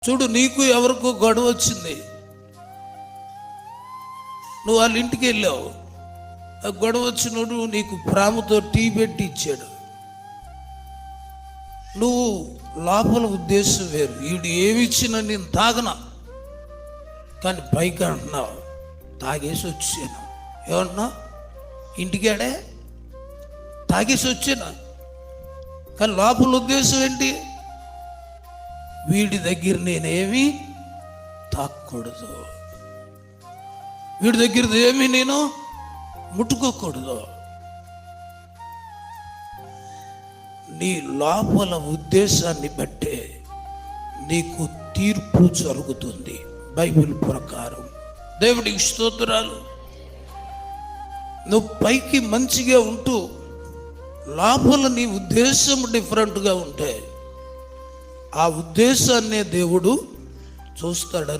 చూడు, నీకు ఎవరికో గొడవ వచ్చింది, నువ్వు వాళ్ళ ఇంటికి వెళ్ళావు. ఆ గొడవ వచ్చినోడు నీకు ప్రేమతో టీ పెట్టి ఇచ్చాడు. నువ్వు లోపల ఉద్దేశం వేరు, వీడు ఏమి ఇచ్చినా నేను తాగనా, కానీ పైకి అంటున్నావు తాగేసి వచ్చాను. ఏమంటున్నావు? ఇంటికాడే తాగేసి వచ్చాను, కానీ లోపల ఉద్దేశం ఏంటి? వీడి దగ్గర నేనేమి తాకూడదు, వీడి దగ్గర ఏమి నేను ముట్టుకోకూడదు. నీ లోపల ఉద్దేశాన్ని బట్టే నీకు తీర్పు జరుగుతుంది బైబిల్ ప్రకారం. దేవుడికి స్తోత్రాలు. నువ్వు పైకి మంచిగా ఉంటూ లోపల నీ ఉద్దేశం డిఫరెంట్గా ఉంటే ఆ ఉద్దేశాన్నే దేవుడు చూస్తాడని